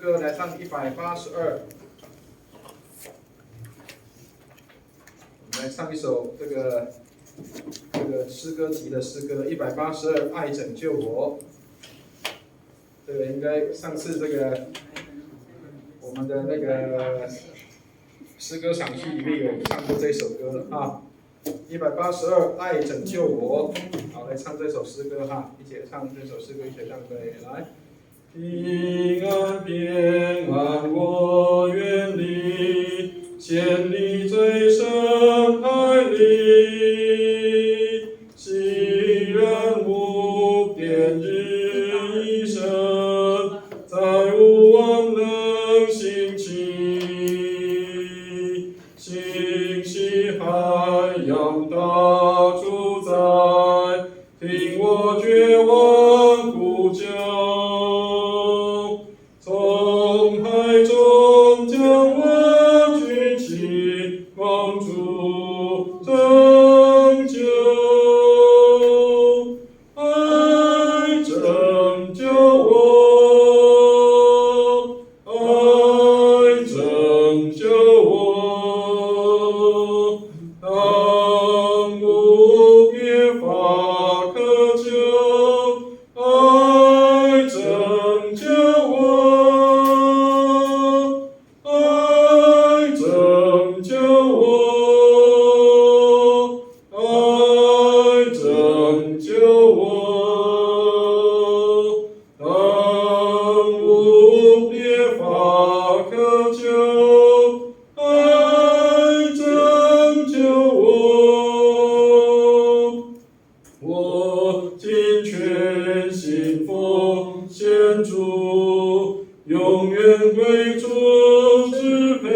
歌来唱182。我们来唱一首这个诗歌集的诗歌182，爱拯救我。这个应该上次这个我们的那个诗歌赏析里面有唱过这首歌了啊。182，爱拯救我。好，来唱这首诗歌哈，一起唱这首诗歌，一起唱对，来。平安平安我愿你，献你最深爱里，喜愿无边日一生，在无望能兴起，星系海洋大主宰，听我绝望呼救。从海中将我举起，蒙主拯救，爱拯救我，爱拯救我，当无别法可救，爱拯救我。我尽全心奉献主，永远归主支配。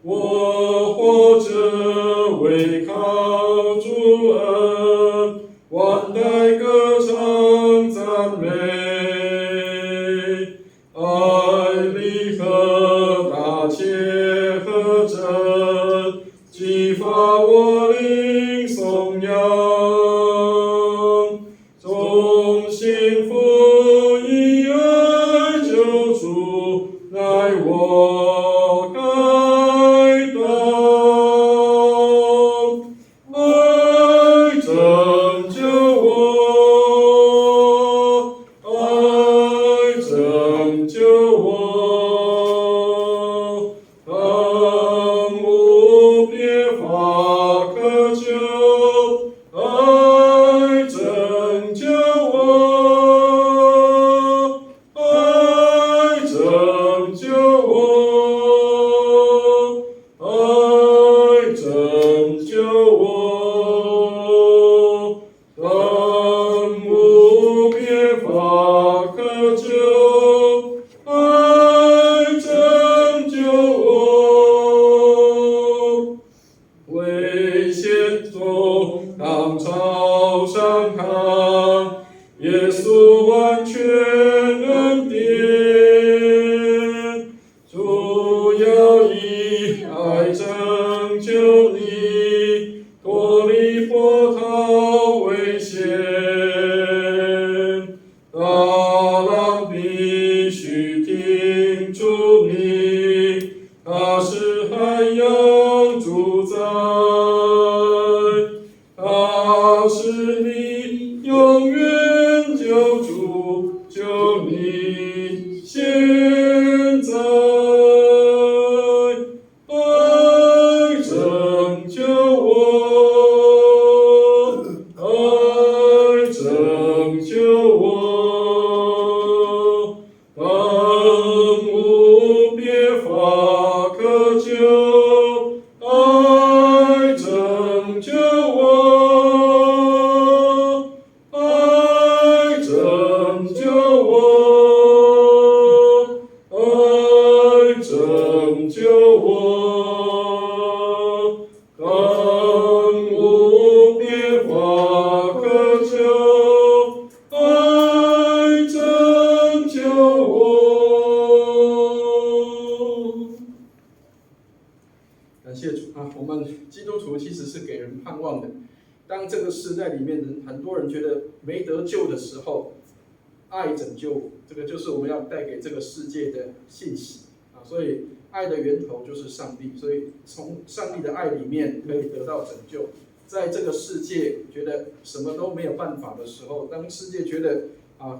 我活着为靠主恩，万代歌唱赞美。爱里和大切和真，激发我灵颂扬，忠心服役爱救主，乃我该当。爱拯救我，爱拯救我，当无别法可救，爱拯救我，爱拯救我，爱拯救我，当无别法可救，爱拯救我。危险中当朝上看，耶稣完全恩典，主要以爱拯救你，脱离波涛危险。大浪必须停住你，他是海洋主宰，他是你永远救主，救你现在。爱拯救我，爱拯救我，当无别法可救，爱拯救我，爱拯救我，爱拯救我，当无别法可救，爱拯救我。感谢主啊！我们基督徒其实是给人盼望的。当这个时代里面很多人觉得没得救的时候，爱拯救我，这个就是我们要带给这个世界的信息啊。所以爱的源头就是上帝，所以从上帝的爱里面可以得到拯救。在这个世界觉得什么都没有办法的时候，当世界觉得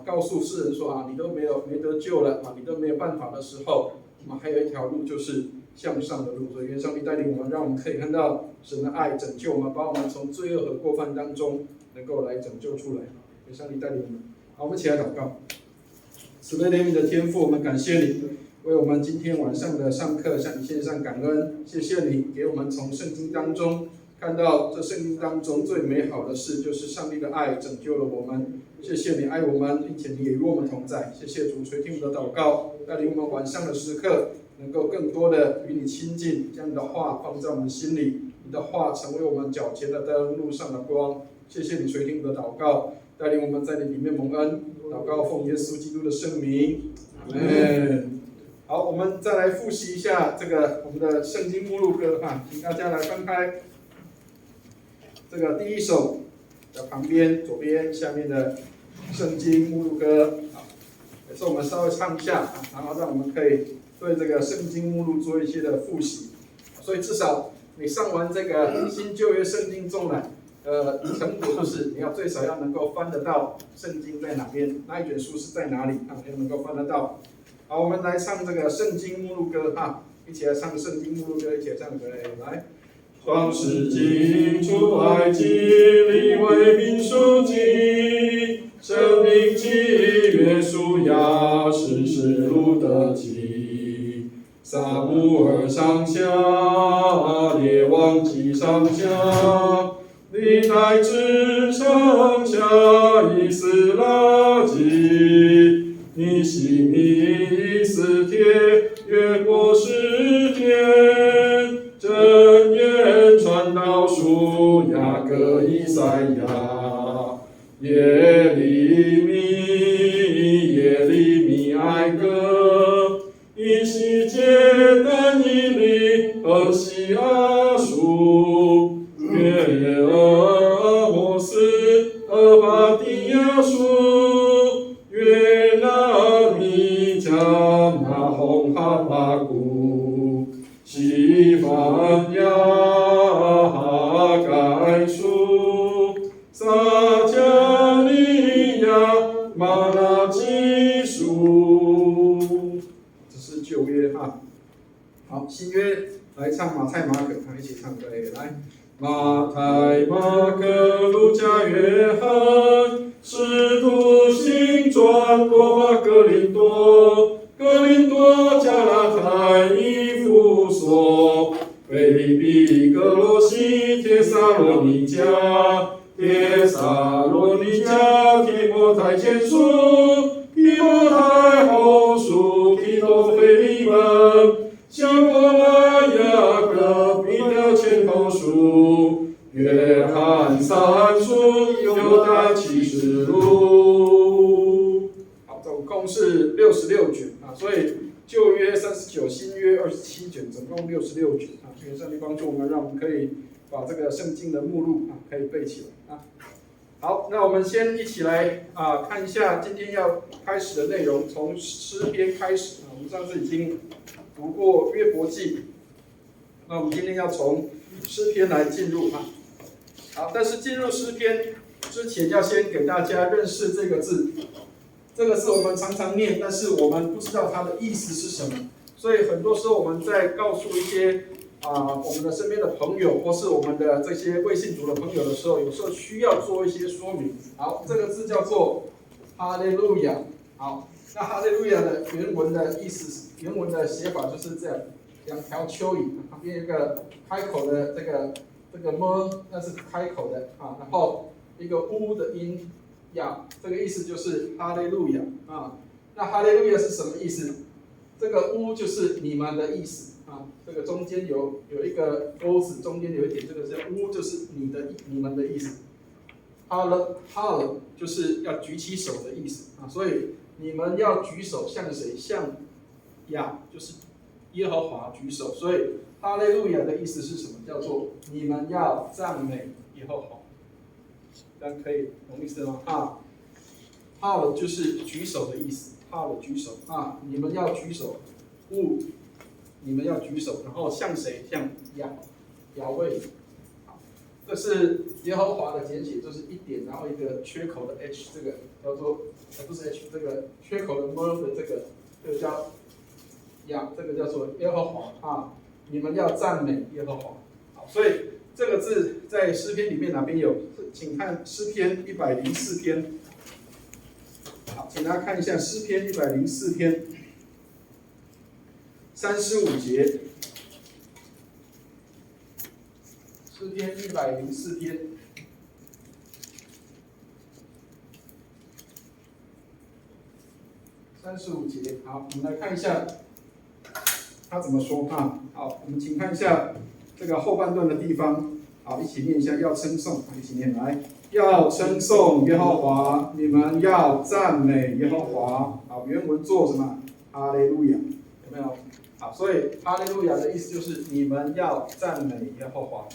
告诉世人说你都没得救了你都没有办法的时候，还有一条路就是向上的路。所以愿上帝带领我们，让我们可以看到神的爱拯救我们，把我们从罪恶和过犯当中能够来拯救出来。愿上帝带领我们。好，我们一起来祷告。慈悲怜悯的天父，我们感谢你，为我们今天晚上的上课向你献上感恩。谢谢你给我们从圣经当中看到这圣经当中最美好的事，就是上帝的爱拯救了我们。谢谢你爱我们，并且你也与我们同在。谢谢主垂听我们的祷告，带领我们晚上的时刻能够更多的与你亲近，将你的话放在我们心里，你的话成为我们脚前的灯，路上的光。谢谢你垂听我们的祷告，带领我们在你里面蒙恩。祷告奉耶稣基督的圣名，阿们。好，我们再来复习一下这个我们的圣经目录歌请大家来翻开这个第一首的旁边左边下面的圣经目录歌，也是我们稍微唱一下然后让我们可以对这个圣经目录做一些的复习。所以至少你上完这个新旧约圣经中览成果就是你要最少要能够翻得到圣经在哪边，那一卷书是在哪里要能够翻得到。好，我们来唱这个圣经目录歌一起来唱圣经目录歌，一起来唱歌来。创世纪出埃及，利未民数记，生命记约书亚，士师录得记，撒母耳上下，列王记上下，历代志上下，以斯拉记，尼希米以斯帖，约伯诗篇，箴言传道书，雅各以赛亚，耶利米哀歌，以西结但以理何西阿书，约阿摩斯俄巴底亚书，约拿米迦拿红哈巴谷，西番雅哈该书，撒迦利亚马拉基书。这是旧约好，新约来唱马太马可一起唱来。马太、马可、路加、约翰，使徒行传、罗马、哥林多、加拉太、以弗所、腓立比、哥罗西、帖撒罗尼迦、提摩太前书、提摩太后书、提多腓利门、希伯来、雅各、彼得前后书、约翰三书、犹大启示录。好，总共是66卷所以旧约39，新约27卷，总共66卷愿上帝帮助我们，让我们可以把这个圣经的目录可以背起来好，那我们先一起来看一下今天要开始的内容，从诗篇开始我们上次已经读过约伯记，那我们今天要从诗篇来进入好，但是进入诗篇之前，要先给大家认识这个字。这个字我们常常念，但是我们不知道它的意思是什么。所以很多时候我们在告诉一些我们的身边的朋友，或是我们的这些未信主的朋友的时候，有时候需要做一些说明。好，这个字叫做哈利路亚。好，那哈利路亚的原文的意思，原文的写法就是这样：两条蚯蚓，旁边有一个开口的这个么，那是开口的然后一个乌的音呀，这个意思就是哈利路亚那哈利路亚是什么意思？这个乌就是你们的意思这个中间有一个钩子，中间有一点，这个是乌，就是你们的意思。哈了就是要举起手的意思所以你们要举手向谁？向亚，就是耶和华举手。所以哈利路亚的意思是什么？叫做你们要赞美耶和华。这样可以懂意思吗号就是举手的意思，号举手啊，你们要举手，你们要举手，然后向谁？向亚卫。这是耶和华的简写，就是一点，然后一个缺口的 h， 这个叫做不是 h， 这个缺口的 m 的这个叫这个叫做耶和华啊，你们要赞美耶和华。好，所以这个字在诗篇里面哪边有？请看诗篇104篇。好，请大家看一下诗篇104篇35节。诗篇104篇35节，好，我们来看一下他怎么说啊？好，我们请看一下这个后半段的地方，好，一起念一下，要称颂，一起念来，要称颂耶和华，你们要赞美耶和华。好，原文做什么？哈利路亚，有没有？好，所以哈利路亚的意思就是你们要赞美耶和华。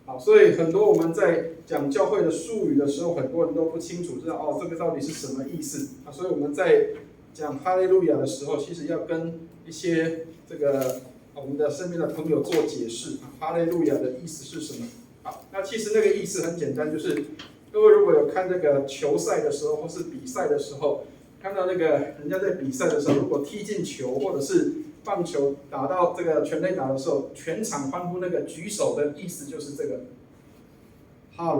好，所以很多我们在讲教会的术语的时候，很多人都不清楚知道这个到底是什么意思啊。所以我们在讲哈利路亚的时候，其实要跟一些这个我们的身边的朋友做解释啊，哈利路亚的意思是什么？好，那其实那个意思很简单，就是各位如果有看这个球赛的时候，或是比赛的时候，看到那个人家在比赛的时候，如果踢进球，或者是棒球打到这个全垒打的时候，全场欢呼，那个举手的意思就是这个哈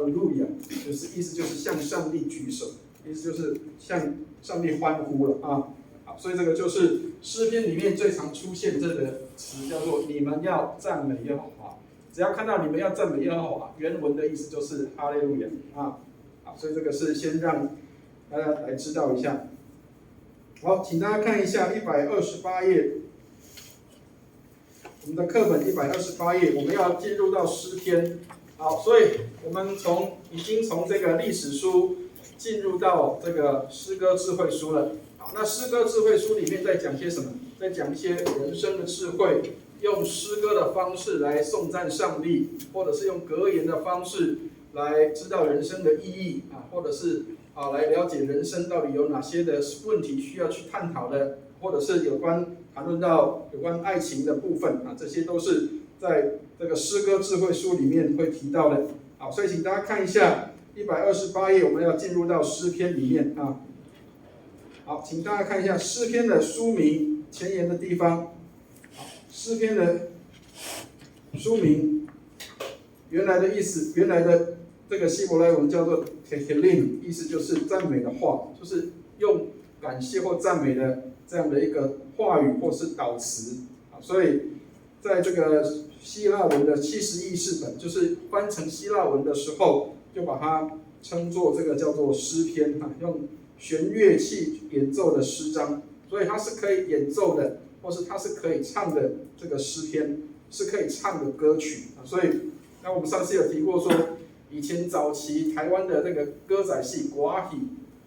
利路亚，就是意思就是向上帝举手，意思就是向上帝欢呼了啊。好，所以这个就是诗篇里面最常出现这个词，叫做你们要赞美耶和华。只要看到你们要赞美耶和华，原文的意思就是哈利路亚啊。好，所以这个是先让大家来知道一下。好，请大家看一下128页，我们的课本128页，我们要进入到诗篇。好，所以我们已经从这个历史书进入到这个诗歌智慧书了。好，那诗歌智慧书里面在讲些什么？在讲一些人生的智慧，用诗歌的方式来颂赞上帝，或者是用格言的方式来知道人生的意义啊，或者是来了解人生到底有哪些的问题需要去探讨的，或者是谈论到有关爱情的部分啊，这些都是在这个诗歌智慧书里面会提到的。好，所以请大家看一下128页，我们要进入到诗篇里面啊。好，请大家看一下诗篇的书名前言的地方。好，诗篇的书名原来的意思，原来的这个希伯来文叫做 Tehillim， 意思就是赞美的话，就是用感谢或赞美的这样的一个话语或是祷词。所以在这个希腊文的70译释本，就是翻成希腊文的时候，就把它称作这个叫做诗篇啊，用弦乐器演奏的诗章，所以它是可以演奏的，或是它是可以唱的这个诗篇，是可以唱的歌曲啊。所以，那我们上次有提过说，以前早期台湾的那个歌仔戏国阿戏，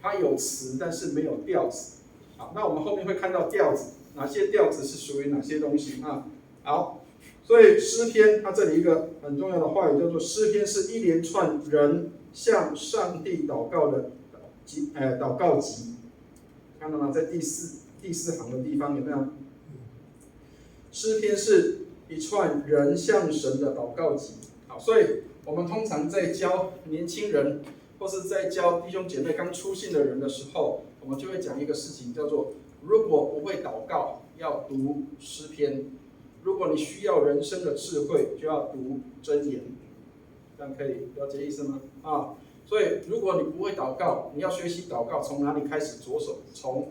它有词但是没有调子。好，那我们后面会看到调子，哪些调子是属于哪些东西啊？好，所以诗篇它这里一个很重要的话语叫做诗篇，是一连串人向上帝祷告的祷告集，看到吗？在第四行的地方有没有？诗篇是一串人向神的祷告集。好，所以我们通常在教年轻人，或是在教弟兄姐妹刚出信的人的时候，我们就会讲一个事情，叫做如果不会祷告，要读诗篇；如果你需要人生的智慧，就要读箴言。这样可以了解意思吗？啊。所以，如果你不会祷告，你要学习祷告，从哪里开始着手？从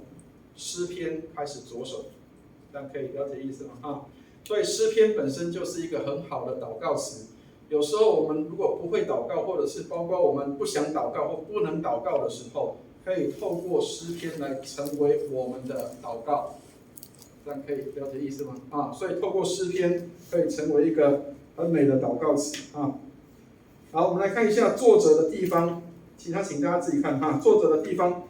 诗篇开始着手，这样可以了解意思吗？啊，所以诗篇本身就是一个很好的祷告词。有时候我们如果不会祷告，或者是包括我们不想祷告或不能祷告的时候，可以透过诗篇来成为我们的祷告，这样可以了解意思吗？啊，所以透过诗篇可以成为一个很美的祷告词啊。好，我们来看一下作者的地方，请大家自己看哈。作者的地方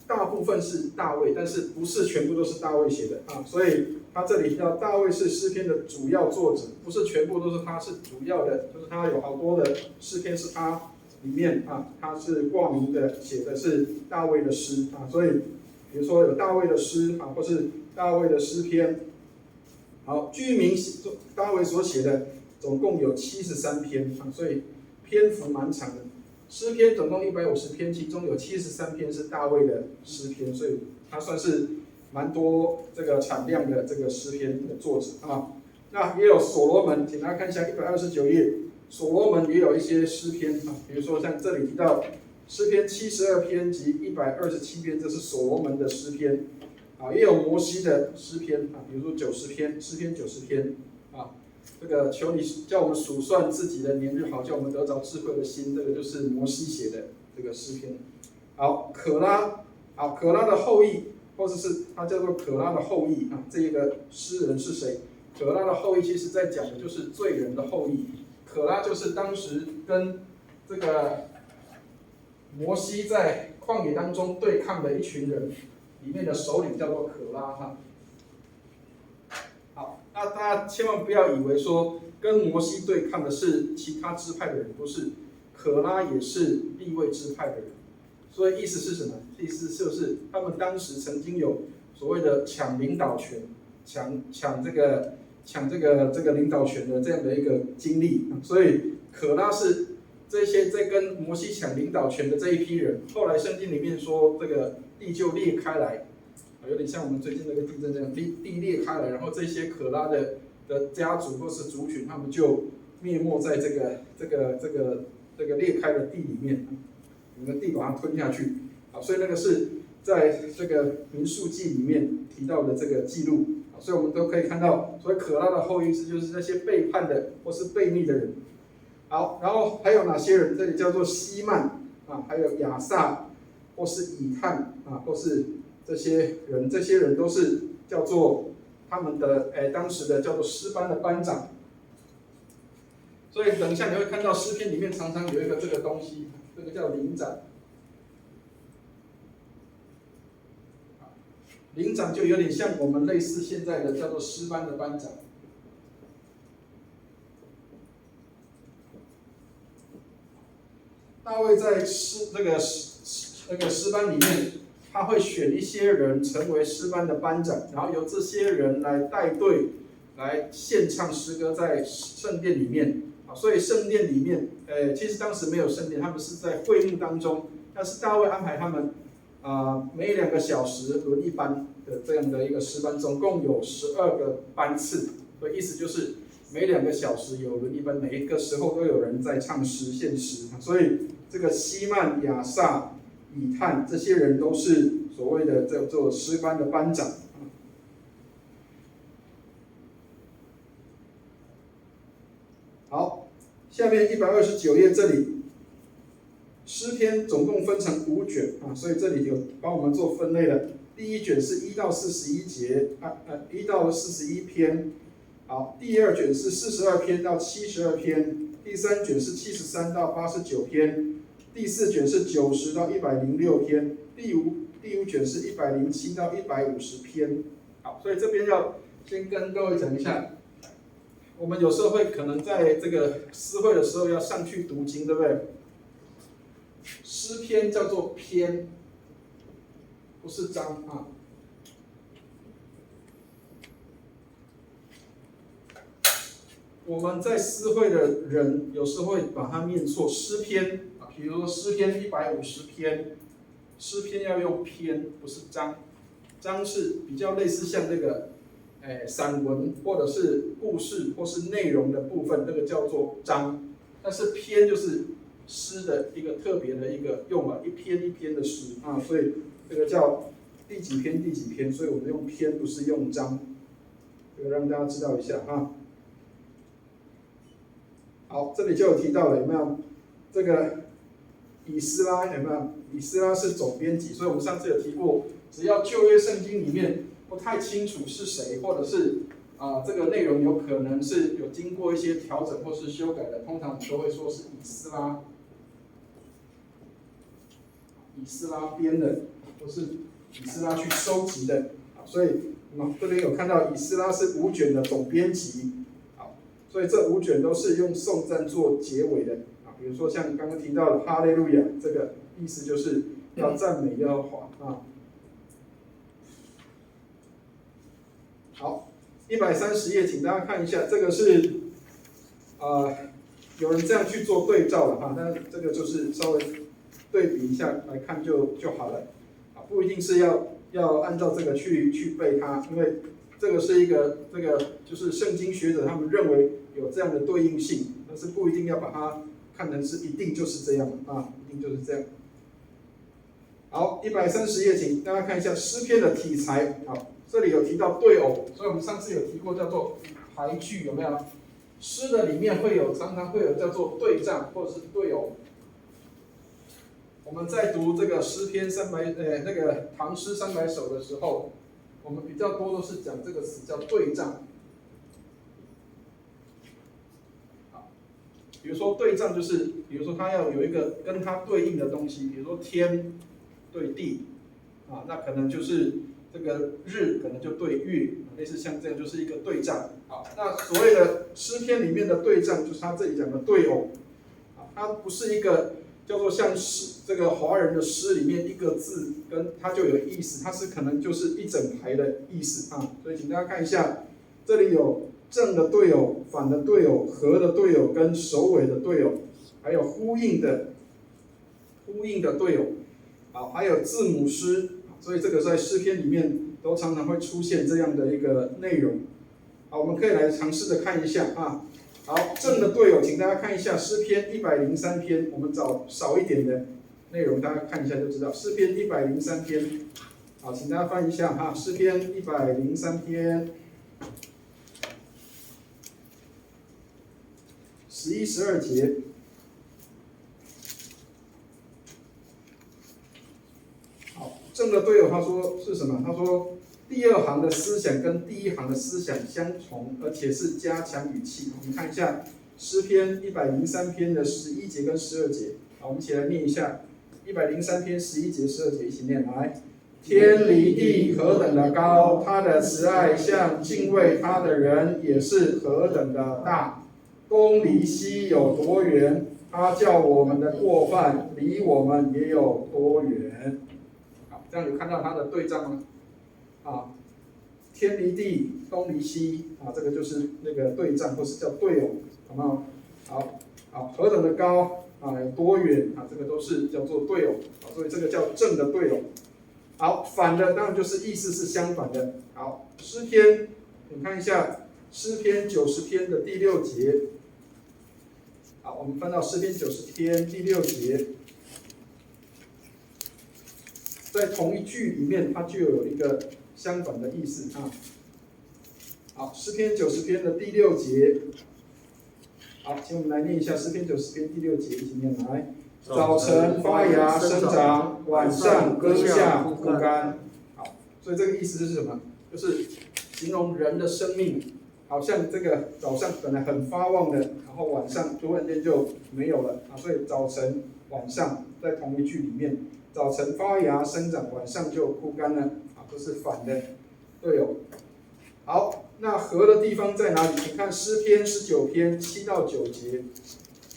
大部分是大卫，但是不是全部都是大卫写的啊。所以他这里提到大卫是诗篇的主要作者，不是全部都是他，是主要的，就是他有好多的诗篇是他里面啊，它是挂名的写的是大卫的诗啊，所以比如说有大卫的诗啊，或是大卫的诗篇。好，居民大卫所写的总共有73篇啊，所以篇幅蛮长的。诗篇总共150篇，其中有73篇是大卫的诗篇，所以他算是蛮多这个产量的这个诗篇的作者啊。那也有所罗门，请大家看一下129页，所罗门也有一些诗篇啊，比如说像这里提到诗篇72篇及127篇，这是所罗门的诗篇啊，也有摩西的诗篇啊，比如说90篇，诗篇90篇啊。这个求你叫我们数算自己的年日，好叫我们得着智慧的心，这个就是摩西写的这个诗篇。好，可拉的后裔，或者是他叫做可拉的后裔啊，这个诗人是谁？可拉的后裔其实在讲的就是罪人的后裔。可拉就是当时跟这个摩西在旷野当中对抗的一群人里面的首领，叫做可拉哈。好，那大家千万不要以为说跟摩西对抗的是其他支派的人，不是，可拉也是利未支派的人。所以意思是什么？意思就是他们当时曾经有所谓的抢领导权、抢这个领导权的这样的一个经历。所以可拉是这些在跟摩西抢领导权的这一批人。后来圣经里面说，这个地就裂开来。有点像我们最近那个地震这样，地裂开来，然后这些可拉的家族或是族群，他们就灭没在这个裂开的地里面，整个地把它吞下去。好，所以那个是在这个民数记里面提到的这个记录。所以我们都可以看到，所谓可拉的后裔就是那些背叛的或是悖逆的人。好，然后还有哪些人？这里叫做希曼啊，还有亚萨，或是以探啊，或是这些人都是叫做他们的当时的叫做诗班的班长。所以等一下你会看到诗篇里面常常有一个这个东西，这个叫领长。领长就有点像我们类似现在的叫做诗班的班长。大卫在诗班里面，他会选一些人成为诗班的班长，然后由这些人来带队来献唱诗歌在圣殿里面啊。所以圣殿里面，其实当时没有圣殿，他们是在会幕当中，但是大卫安排他们每2个小时轮一班的这样的一个诗班，总共有12个班次，所以意思就是每2个小时有轮一班，每一个时候都有人在唱诗献诗。所以这个希曼、亚萨、以探这些人都是所谓的叫做诗班的班长。好，下面129页这里，诗篇总共分成5卷啊，所以这里有帮我们做分类了。第1卷是1到41节，1到41篇。好，第2卷是42篇到72篇，第3卷是73到89篇，第4卷是90到106篇，第五卷是107到150篇。好，所以这边要先跟各位讲一下，我们有时候会可能在这个诗会的时候要上去读经，对不对？诗篇叫做篇，不是章啊。我们在诗会的人有时候会把它念错，诗篇啊，比如说诗篇150篇，诗篇要用篇，不是章。章是比较类似像这个，散文或者是故事或是内容的部分，这个叫做章。但是篇就是诗的一个特别的一个用法，一篇一篇的诗啊，所以这个叫第几篇第几篇，所以我们用篇不是用章，这个让大家知道一下啊。好，这里就有提到了，有没有？这个以斯拉有没有？以斯拉是总编辑，所以我们上次有提过，只要旧约圣经里面不太清楚是谁，或者是这个内容有可能是有经过一些调整或是修改的，通常我们都会说是以斯拉。以斯拉编的，或是以斯拉去收集的，所以我们这边有看到以斯拉是5卷的总编辑。所以这5卷都是用颂赞做结尾的啊，比比如说像刚刚提到的哈利路亚，这个意思就是要赞美耶和华啊。好，130页，请大家看一下，这个是有人这样去做对照了哈，但这个就是稍微对比一下来看就好了啊，不一定是要按照这个去背它，因为这个是一个就是圣经学者他们认为有这样的对应性，但是不一定要把它看成是一定就是这样啊，一定就是这样。好，130页，请大家看一下诗篇的题材。好，这里有提到对偶，所以我们上次有提过叫做排句，有没有？诗的里面常常会有叫做对仗或者是对偶。我们在读这个诗篇那个唐诗300首的时候，我们比较多都是讲这个词叫对仗。比如说对仗就是，比如说它要有一个跟它对应的东西，比如说天对地，啊，那可能就是这个日可能就对月，类似像这样就是一个对仗。好，那所谓的诗篇里面的对仗，就是他这里讲的对偶，啊，它不是一个叫做像诗这个华人的诗里面一个字跟它就有意思，它是可能就是一整排的意思啊。所以请大家看一下，这里有正的对偶、反的对偶、合的对偶跟首尾的对偶，还有呼应的对偶，好，还有字母诗，所以这个在诗篇里面都常常会出现这样的一个内容。好，我们可以来尝试的看一下啊。好，正的对偶，请大家看一下诗篇103篇，我们找少一点的内容，大家看一下就知道。诗篇103篇，好，请大家翻一下哈，诗篇103篇。11、12节，好，正的对偶他说是什么？他说第二行的思想跟第一行的思想相同，而且是加强语气。我们看一下诗篇103篇的11节跟12节，好，我们一起来念一下103篇11节、12节，一起念来。天离地何等的高，他的慈爱向敬畏他的人也是何等的大。东离西有多远？他叫我们的过犯离我们也有多远？好，这样有看到它的对仗吗？啊，天离地，东离西，啊，这个就是那个对仗，或是叫对偶，好不好？好，何等的高啊，有多远啊？这个都是叫做对偶，啊，所以这个叫正的对偶。好，反的当然就是意思是相反的。好，诗篇，你看一下诗篇90篇的第6节。好，我们翻到诗篇90篇第6节，在同一句里面，它就有一个相反的意思啊。好，诗篇90篇的第6节，好，请我们来念一下诗篇90篇第6节，一起念来。早晨发芽生长，晚上割下枯干。好，所以这个意思是什么？就是形容人的生命，好像这个早上本来很发旺的，然后晚上突然间就没有了啊。所以早晨、晚上在同一句里面，早晨发芽生长，晚上就枯干了啊，这是反的对偶。好，那合的地方在哪里？请看诗篇19篇7到9节，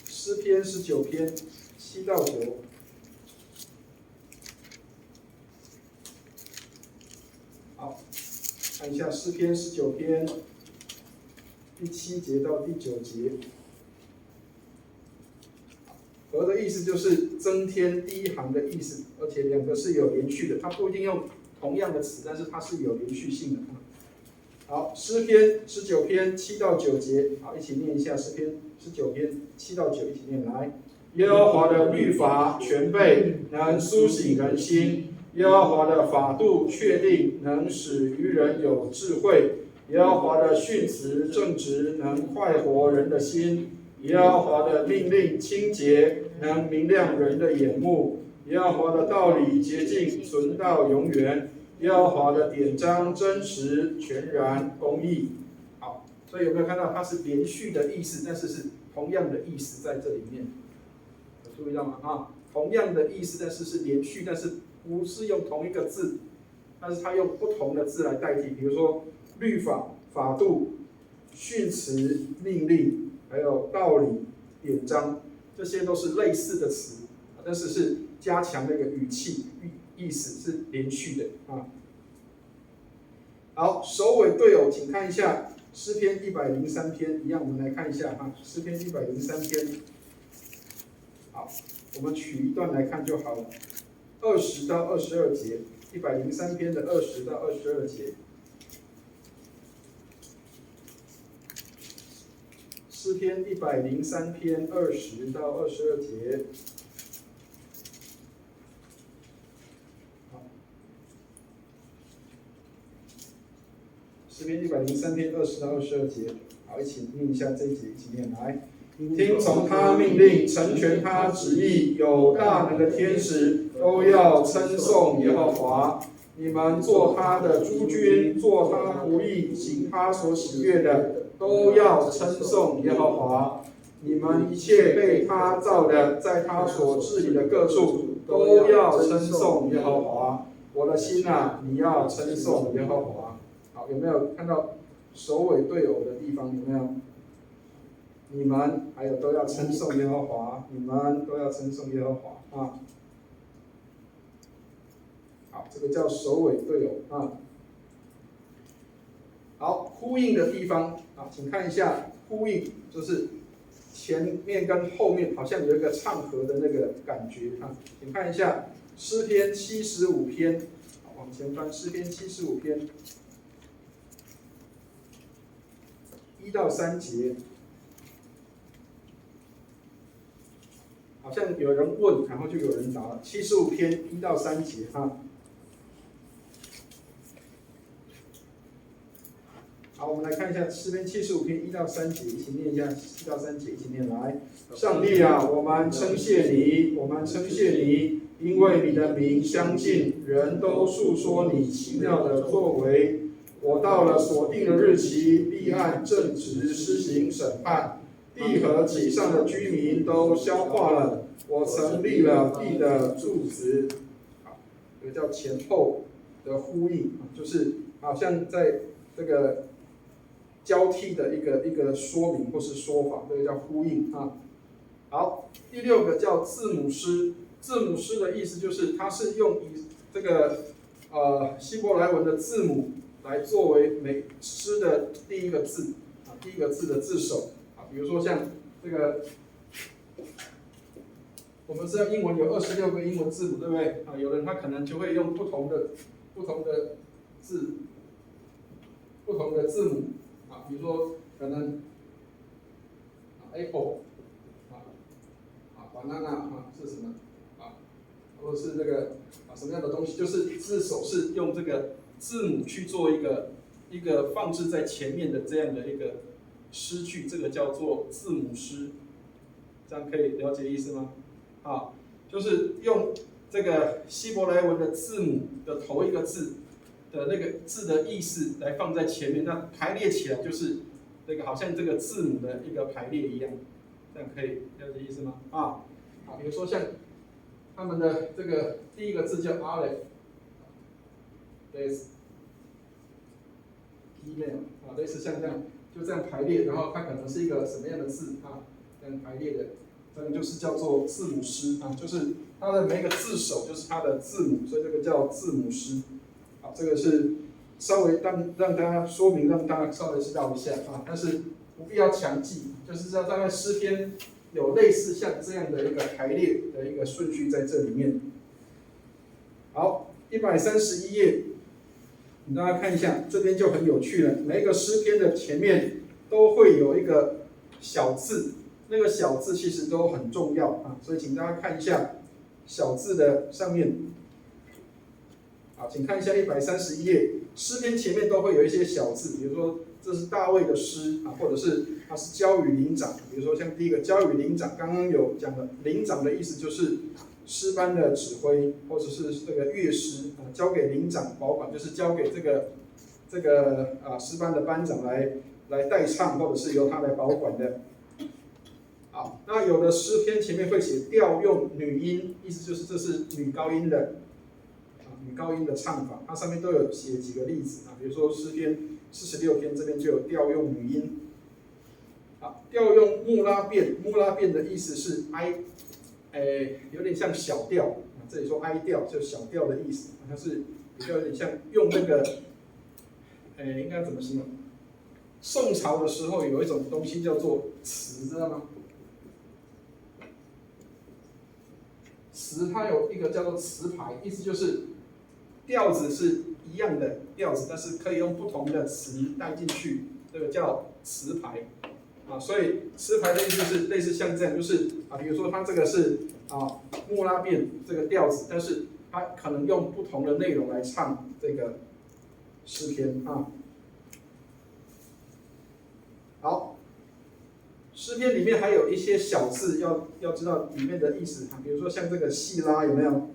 诗篇19篇7到9。好，看一下诗篇19篇第7节到第9节。合的意思就是增添第一行的意思，而且两个是有连续的，它不一定用同样的词，但是它是有连续性的。好，诗篇19篇7到9节，好，一起念一下诗篇19篇7到9，一起念来。耶和华的律法全备，能苏醒人心；耶和华的法度确定，能使愚人有智慧；耶和华的训词正直，能快活人的心；耶和华的命令清洁，能明亮人的眼目；耶和华的道理洁净，存到永远；耶和华的典章真实、全然、公义。好，所以有没有看到它是连续的意思，但是是同样的意思在这里面？有注意到吗？啊，同样的意思，但是是连续，但是不是用同一个字，但是它用不同的字来代替。比如说律法、法度、训词、命令，还有道理、典章，这些都是类似的词，但是是加强那个语气，意思是连续的啊。好，首尾对偶，请看一下诗篇103篇，一样我们来看一下哈，诗篇103篇。好，我们取一段来看就好了，20到22节，103篇的20到22节。诗篇103篇20到22节。诗篇103篇20到22节，好，一起念一下这一节，一起念来。听从他命令，成全他旨意，有大能的天使都要称颂耶和华。你们做他的诸军，做他仆役，行他所喜悦的，都要称颂耶和华。你们一切被他造的，在他所治理的各处，都要称颂耶和华。我的心啊，你要称颂耶和华。好，有没有看到首尾对偶的地方？有没有？你们还有都要称颂耶和华，你们都要称颂耶和华啊。好，这个叫首尾对偶啊。好，呼应的地方啊，请看一下呼应，就是前面跟后面好像有一个唱和的那个感觉啊。请看一下诗篇75篇，好，往前翻，诗篇75篇1到3节。好像有人问，然后就有人答了。75篇1到3节哈。好，我们来看一下诗篇75篇1到3节，一起念一下1到3节，一起念来。上帝啊，我们称谢你，我们称谢你，因为你的名相近，人都述说你奇妙的作为。我到了所定的日期，立案正直，施行审判。地和其上的居民都消化了，我曾立了地的柱子。好，这个叫前后的呼应，就是好像在这个交替的一个说明或是说法，这个叫呼应啊。好，第6个叫字母诗。字母诗的意思就是它是用这个希伯来文的字母来作为每诗的第一个字啊，第一个字的字首。比如说像这个，我们知道英文有26个英文字母，对不对？啊，有人他可能就会用不同的字母啊，比如说可能apple banana 是什么或者是这个什么样的东西，就是字首是用这个字母去做一个放置在前面的这样的一个诗句，这个叫做字母诗，这样可以了解意思吗？啊，就是用这个希伯来文的字母的头一个字的那个字的意思来放在前面，那排列起来就是这个好像这个字母的一个排列一样，这样可以了解意思吗？好，比如说像他们的这个第一个字叫 Aleph， email 类似像这样。就这样排列，然后它可能是一个什么样的字啊？这样排列的，这个就是叫做字母诗啊，就是它的每一个字首就是它的字母，所以这个叫字母诗。好，这个是稍微让大家说明，让大家稍微知道一下啊，但是不必要强记，就是知道大概诗篇有类似像这样的一个排列的一个顺序在这里面。好，131页。大家看一下，这边就很有趣了。每一个诗篇的前面都会有一个小字，那个小字其实都很重要啊，所以请大家看一下小字的上面。好，请看一下131页，诗篇前面都会有一些小字，比如说这是大卫的诗啊，或者是它是交与灵长，比如说像第一个交与灵长，刚刚有讲了，灵长的意思就是诗班的指挥，或者是这个乐师交给灵长保管，就是交给这个诗班的班长来代唱，或者是由他来保管的。好，那有的诗篇前面会写调用女音，意思就是这是女高音的女高音的唱法，它上面都有写几个例子啊，比如说诗篇46篇这边就有调用女音。好，调用穆拉变，穆拉变的意思是有点像小调，这里说哀调，就小调的意思，它是比较有点像用那个，应该怎么形容？宋朝的时候有一种东西叫做词，知道吗？词它有一个叫做词牌，意思就是调子是一样的调子，但是可以用不同的词带进去，这个叫词牌。所以词牌的意思就是类似像这样，就是比如说它这个是穆拉变这个调子，但是它可能用不同的内容来唱这个诗篇好，诗篇里面还有一些小字要知道里面的意思比如说像这个细拉有没有？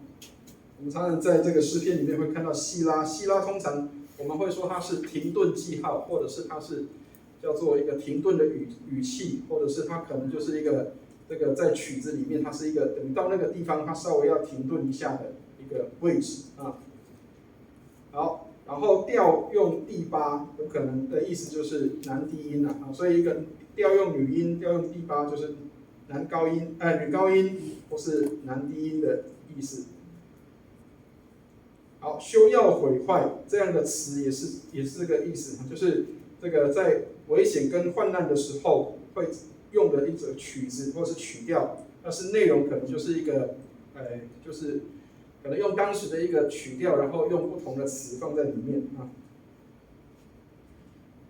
我们常常在这个诗篇里面会看到细拉，细拉通常我们会说它是停顿记号，或者是它是叫做一个停顿的语气，或者是它可能就是一个这个在曲子里面它是一个等到那个地方它稍微要停顿一下的一个位置好，然后调用第八，有可能的意思就是男低音所以一个调用女音，调用第八就是男高音，女高音或是男低音的意思。好，休要毁坏这样的词也是这个意思，就是这个在危险跟患难的时候会用的一种曲子或是曲调，但是内容可能就是一个，就是可能用当时的一个曲调，然后用不同的词放在里面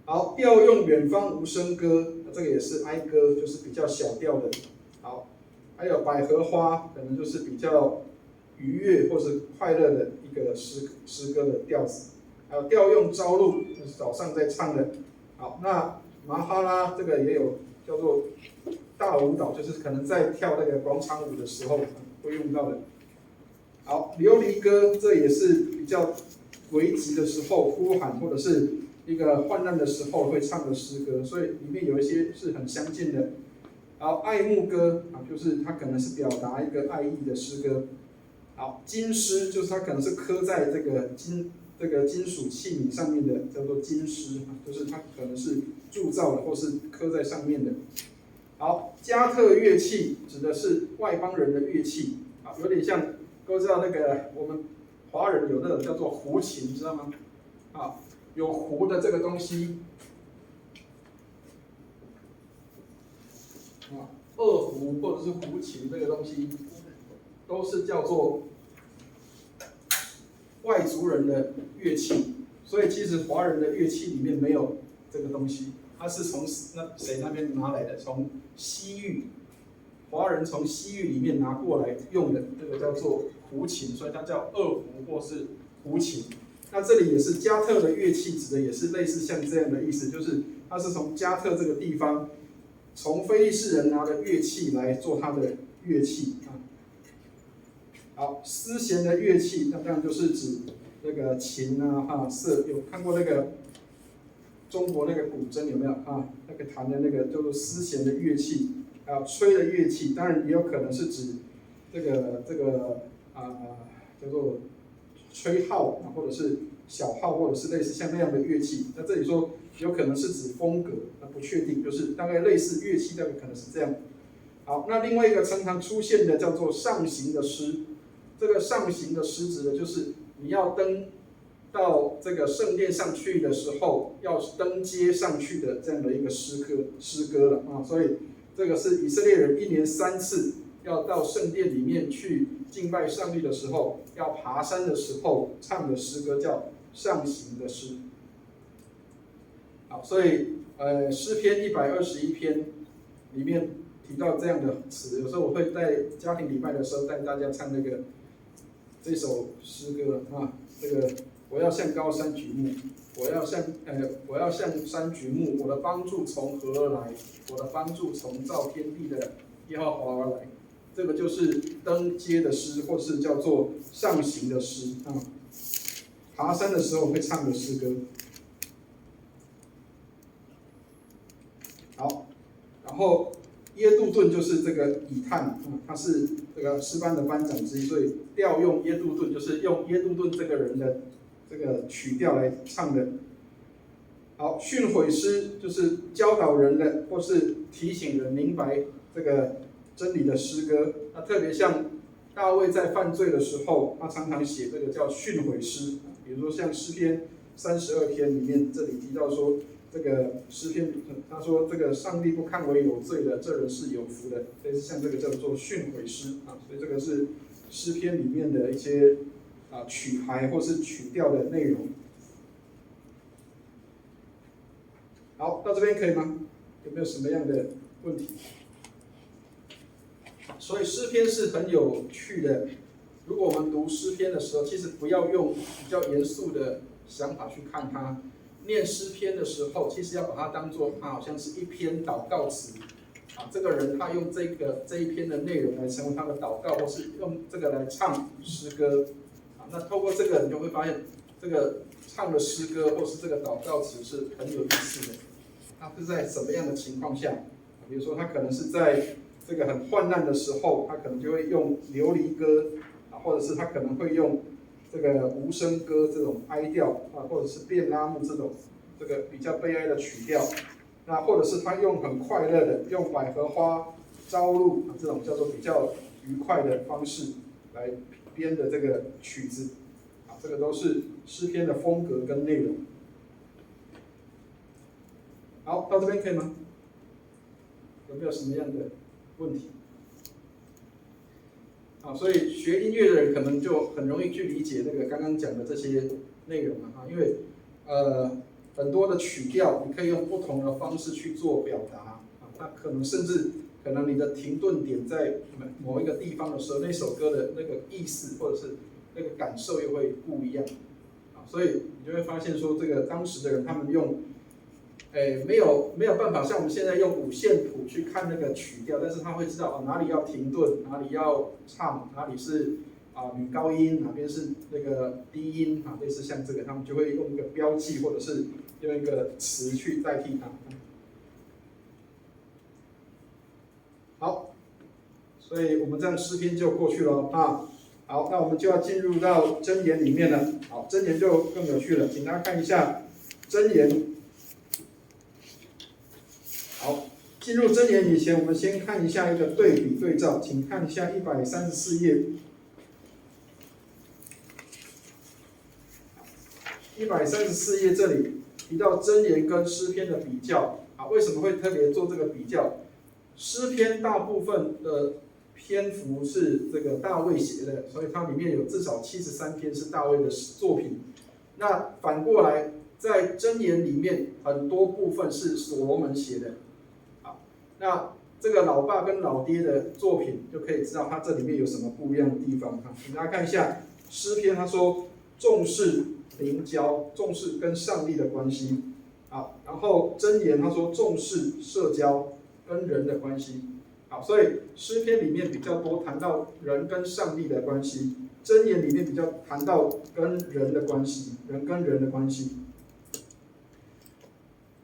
好，调用远方无声歌，这个也是哀歌，就是比较小调的。好，还有百合花，可能就是比较愉悦或是快乐的一个诗歌的调子。还有调用朝露，就是早上在唱的。好，那麻哈拉这个也有叫做大舞蹈，就是可能在跳那个广场舞的时候会用到的。好，琉璃歌这也是比较危急的时候呼喊，或者是一个患难的时候会唱的诗歌，所以里面有一些是很相近的。好，爱慕歌就是它可能是表达一个爱意的诗歌。好，金诗就是它可能是刻在这个金属器皿上面的，叫做金诗就是它可能是铸造的或是刻在上面的。好，加特乐器指的是外邦人的乐器有点像各位知道那个我们华人有那种叫做胡琴，知道吗？有胡的这个东西二胡或者是胡琴这个东西，都是叫做外族人的乐器，所以其实华人的乐器里面没有这个东西，它是从谁那边拿来的？从西域，华人从西域里面拿过来用的，这个叫做胡琴，所以它叫二胡或是胡琴。那这里也是加特的乐器，指的也是类似像这样的意思，就是它是从加特这个地方，从非利士人拿的乐器来做它的乐器好，丝弦的乐器，那当然就是指那个琴瑟，有看过那个中国那个古筝有没有那个弹的那个叫做丝弦的乐器，还有吹的乐器，当然也有可能是指这个叫做吹号或者是小号，或者是类似像那样的乐器。那这里说有可能是指风格，那不确定，就是大概类似乐器，大概可能是这样。好，那另外一个常常出现的叫做上行的诗，这个上行的诗指的就是你要登到这个圣殿上去的时候，要登阶上去的这样的一个诗歌了所以这个是以色列人1年3次要到圣殿里面去敬拜上帝的时候，要爬山的时候唱的诗歌，叫上行的诗。好，所以诗篇121篇里面提到这样的词，有时候我会在家庭礼拜的时候带大家唱这首诗歌这个我要向高山举目，我要向山举目，我的帮助从何而来？我的帮助从造天地的耶和华而来。这个就是登阶的诗，或是叫做上行的诗爬山的时候会唱的诗歌。好，然后耶杜顿就是这个以探他是这个诗班的班长之一，所以调用耶杜顿就是用耶杜顿这个人的这个曲调来唱的。好，训诲诗就是教导人的，或是提醒人明白这个真理的诗歌。那特别像大卫在犯罪的时候，他常常写这个叫训诲诗，比如说像诗篇32篇里面，这里提到说，这个诗篇他说这个上帝不看为有罪的，这人是有福的，类似像这个叫做训诲诗啊，所以这个是诗篇里面的一些曲牌或是曲调的内容。好，到这边可以吗？有没有什么样的问题？所以诗篇是很有趣的。如果我们读诗篇的时候，其实不要用比较严肃的想法去看它。念诗篇的时候，其实要把它当作它好像是一篇祷告词啊。这个人他用这一篇的内容来成为他的祷告，或是用这个来唱诗歌啊。那透过这个，你就会发现这个唱的诗歌或是这个祷告词是很有意思的。它是在什么样的情况下？比如说，他可能是在这个很患难的时候，他可能就会用流离歌啊，或者是他可能会用这个无声歌这种哀调啊，或者是便拉木这种这个比较悲哀的曲调。那或者是他用很快乐的，用百合花朝露这种叫做比较愉快的方式来编的这个曲子啊，这个都是诗篇的风格跟内容。好，到这边可以吗？有没有什么样的问题？啊，所以学音乐的人可能就很容易去理解那个刚刚讲的这些内容啊，因为很多的曲调你可以用不同的方式去做表达啊，它可能甚至可能你的停顿点在某一个地方的时候，那首歌的那个意思或者是那个感受又会不一样啊，所以你就会发现说，这个当时的人他们用没有办法像我们现在用五线谱去看那个曲调，但是他会知道哪里要停顿，哪里要唱，哪里是女高音，哪边是那个低音啊，类似像这个，他们就会用一个标记或者是用一个词去代替它。好，所以我们这样诗篇就过去了啊。好，那我们就要进入到箴言里面了。好，箴言就更有趣了，请大家看一下箴言。好，进入箴言以前，我们先看一下一个对比对照，请看一下134页。134页这里提到箴言跟诗篇的比较啊，为什么会特别做这个比较？诗篇大部分的篇幅是这个大卫写的，所以它里面有至少73篇是大卫的作品。那反过来，在箴言里面很多部分是所罗门写的。那这个老爸跟老爹的作品就可以知道他这里面有什么不一样的地方啊。请大家看一下诗篇，他说重视灵交，重视跟上帝的关系啊。然后箴言他说重视社交跟人的关系。好，所以诗篇里面比较多谈到人跟上帝的关系，箴言里面比较谈到跟人的关系，人跟人的关系。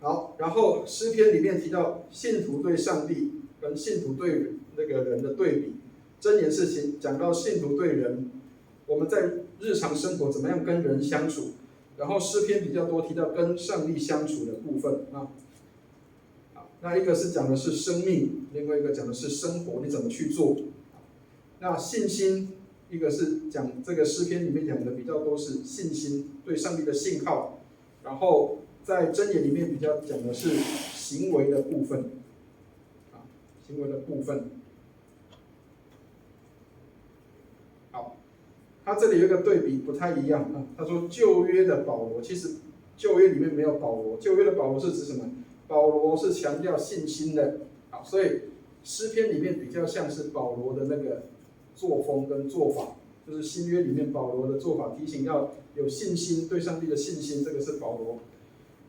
好，然后诗篇里面提到信徒对上帝跟信徒对那个人的对比，箴言是讲到信徒对人，我们在日常生活怎么样跟人相处，然后诗篇比较多提到跟上帝相处的部分啊。好，那一个是讲的是生命，另外一个讲的是生活，你怎么去做。那信心，一个是讲这个诗篇里面讲的比较多是信心，对上帝的信靠，然后在箴言里面比较讲的是行为的部分，啊，行为的部分。好，他这里有一个对比不太一样啊。他说旧约的保罗，其实旧约里面没有保罗，旧约的保罗是指什么？保罗是强调信心的，好，所以诗篇里面比较像是保罗的那个作风跟做法，就是新约里面保罗的做法，提醒要有信心，对上帝的信心，这个是保罗。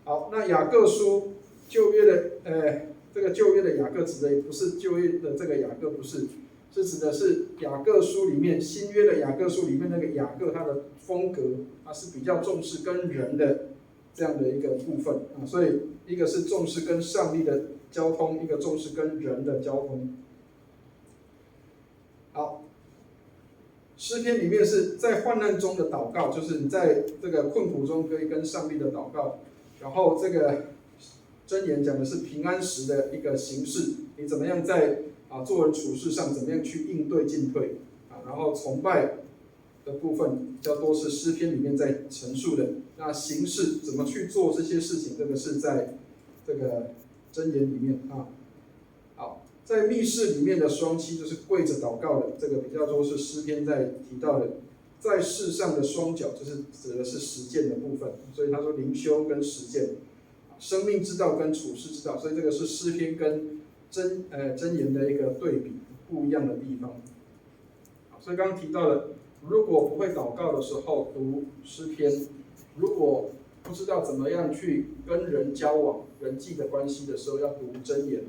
好，那雅各书旧约的这个旧约的雅各指的也不是旧约的这个雅各，不是，是指的是雅各书里面新约的雅各书里面那个雅各他的风格，他是比较重视跟人的这样的一个部分啊，所以一个是重视跟上帝的交通，一个重视跟人的交通。好，诗篇里面是在患难中的祷告，就是你在这个困苦中可以跟上帝的祷告。然后这个箴言讲的是平安时的一个形式，你怎么样在做人处事上怎么样去应对进退然后崇拜的部分比较多是诗篇里面在陈述的，那形式怎么去做这些事情，这个是在这个箴言里面好，在密室里面的双栖就是跪着祷告的，这个比较多是诗篇在提到的。在世上的双脚就是指的是实践的部分，所以他说灵修跟实践，生命之道跟处世之道，所以这个是诗篇跟箴言的一个对比不一样的地方。所以刚刚提到了，如果不会祷告的时候读诗篇，如果不知道怎么样去跟人交往、人际的关系的时候，要读箴言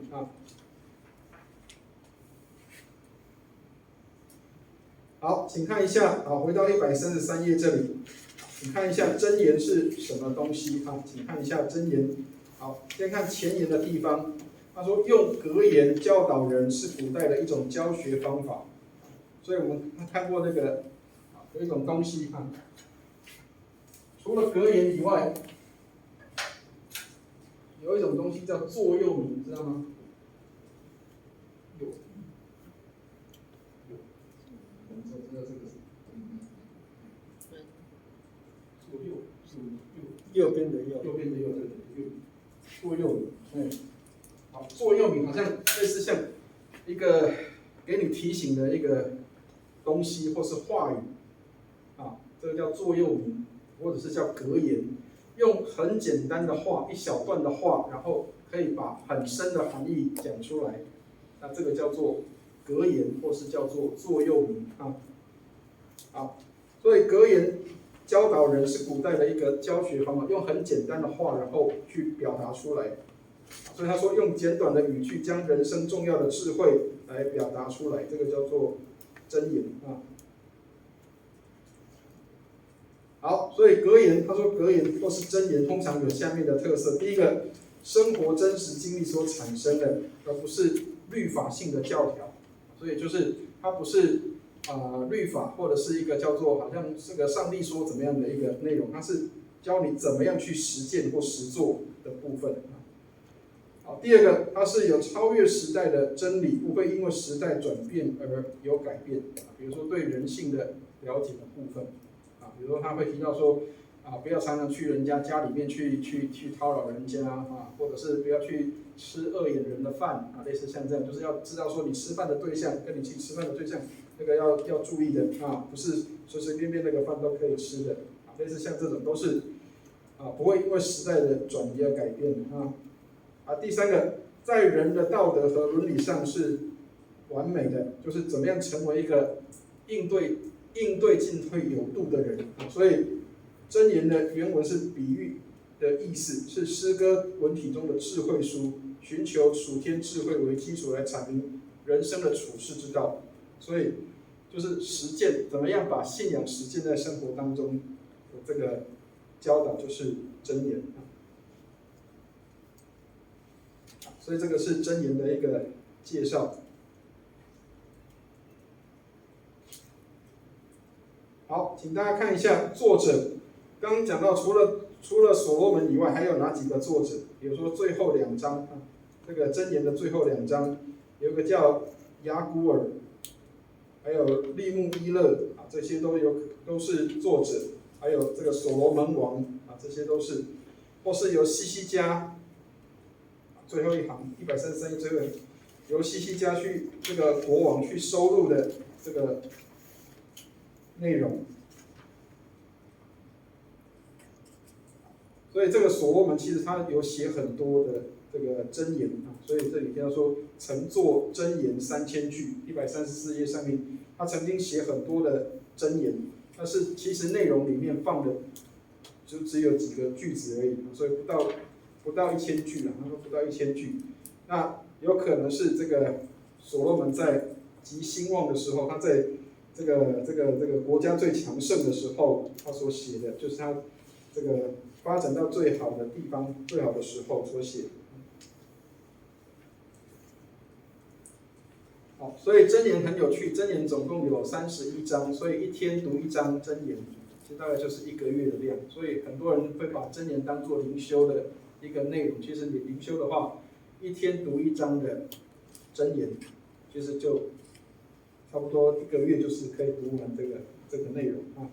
好，请看一下回到133页这里，请看一下箴言是什么东西请看一下箴言。好，先看前言的地方，他说用格言教导人是古代的一种教学方法，所以我们看过那个有一种东西除了格言以外，有一种东西叫座右铭，知道吗？右边的右，座右铭，好，座右铭好像类似像一个给你提醒的一个东西或是话语这个叫座右铭，或者是叫格言，用很简单的话，一小段的话，然后可以把很深的含义讲出来，那这个叫做格言，或是叫做座右铭好，所以格言教导人是古代的一个教学方法，用很简单的话，然后去表达出来。所以他说用简短的语句将人生重要的智慧来表达出来，这个叫做箴言好，所以格言，他说格言或是箴言通常有下面的特色：第一个，生活真实经历所产生的，而不是律法性的教条。所以就是它不是律法或者是一个叫做好像这个上帝说怎么样的一个内容，它是教你怎么样去实践或实做的部分。好，第二个，它是有超越时代的真理，不会因为时代转变而有改变。比如说对人性的了解的部分比如说他会提到说不要常常去人家家里面去叨扰人家或者是不要去吃恶眼人的饭类似像这样，就是要知道说你吃饭的对象跟你去吃饭的对象那个要注意的不是随随便便那个饭都可以吃的类似像这种都是不会因为时代的转移而改变的第三个，在人的道德和伦理上是完美的，就是怎么样成为一个应对进退有度的人所以箴言的原文是比喻的意思，是诗歌文体中的智慧书，寻求属天智慧为基础来阐明人生的处世之道。所以就是实践，怎么样把信仰实践在生活当中，这个教导就是箴言所以这个是箴言的一个介绍。好，请大家看一下作者。刚刚讲到，除了所罗门以外，还有哪几个作者？比如说最后2章这个箴言的最后2章，有一个叫雅古尔，还有利木伊勒这些都是作者，还有这个所罗门王这些都是，或是由西西家。最后一行133页最后一行，由西西家去这个国王去收录的这个内容。所以这个所罗门其实他有写很多的这个箴言所以这里听到说曾作箴言3000句，134页上面他曾经写很多的箴言，但是其实内容里面放的就只有几个句子而已，所以不到1000句他说不到1000句。那有可能是这个所罗门在极兴旺的时候，他在这个国家最强盛的时候，他所写的，就是他这个发展到最好的地方、最好的时候所写。所以箴言很有趣，箴言总共有31章，所以一天读1章箴言，其实大概就是1个月的量。所以很多人会把箴言当作灵修的一个内容。其实你灵修的话，一天读1章的箴言，其实就差不多1个月就是可以读完这个内容啊。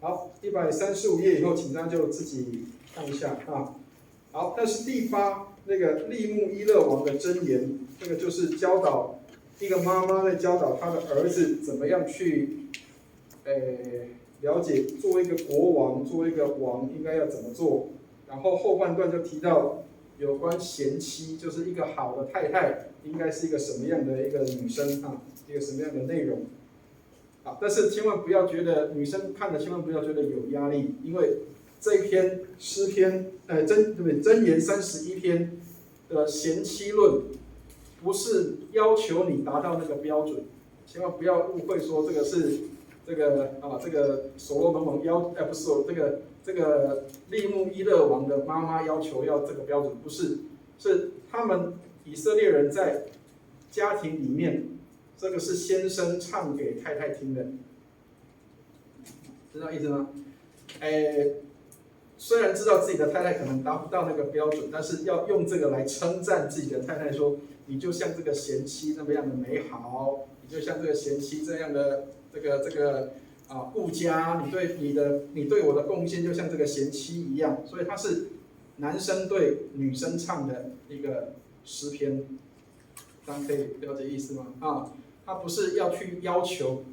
好，135页以后，请大家就自己看一下啊。好，但是第8那个利木伊勒王的箴言，这个就是教导一个妈妈在教导她的儿子怎么样去，了解作为一个国王，作为一个王应该要怎么做。然后后半段就提到有关贤妻，就是一个好的太太应该是一个什么样的一个女生啊，一个什么样的内容。啊，但是千万不要觉得女生看了千万不要觉得有压力，因为这一篇诗篇，箴言31篇的贤妻论，不是要求你达到那个标准，千万不要误会说这个是这个所罗门王不是这个利木伊勒王的妈妈要求要这个标准，不是，是他们以色列人在家庭里面。这个是先生唱给太太听的，知道意思吗？虽然知道自己的太太可能达不到那个标准，但是要用这个来称赞自己的太太说，你就像这个贤妻那么样的美好，你就像这个贤妻这样的顾家，你对我的贡献就像这个贤妻一样，所以它是男生对女生唱的一个诗篇，大家可以了解意思吗？啊。他不是要去要求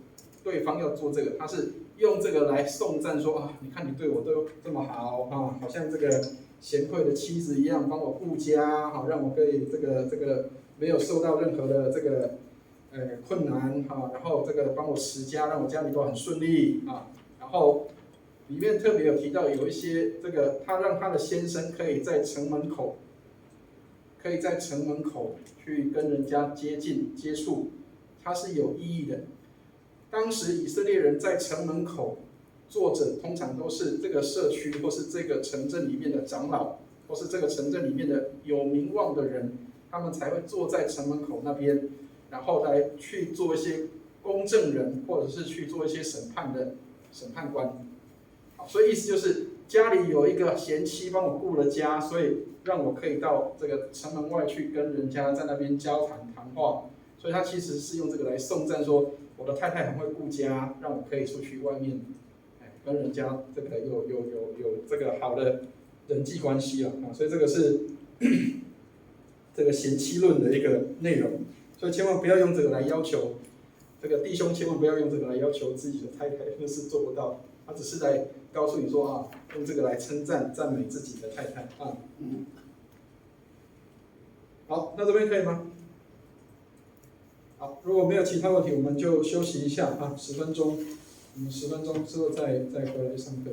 对方要做这个，他是用这个来颂赞说啊，你看你对我都这么好啊，好像这个贤惠的妻子一样，帮我顾家，好让我可以这个没有受到任何的这个困难啊，然后这个帮我持家，让我家里都很顺利啊。然后里面特别有提到有一些这个，他让他的先生可以在城门口去跟人家接近接触。它是有意义的。当时以色列人在城门口坐着，通常都是这个社区或是这个城镇里面的长老，或是这个城镇里面的有名望的人，他们才会坐在城门口那边，然后来去做一些公证人，或者是去做一些审判官。好，所以意思就是家里有一个贤妻帮我顾了家，所以让我可以到这个城门外去跟人家在那边交谈话。所以他其实是用这个来颂赞说，我的太太很会顾家，让我可以出去外面，跟人家这个有这个好的人际关系了啊。所以这个是这个贤妻论的一个内容。所以千万不要用这个来要求这个弟兄，千万不要用这个来要求自己的太太，那是做不到。他只是来告诉你说啊，用这个来赞美自己的太太啊。好，那这边可以吗？好，如果没有其他问题，我们就休息一下啊，10分钟。我们10分钟之后再回来上课。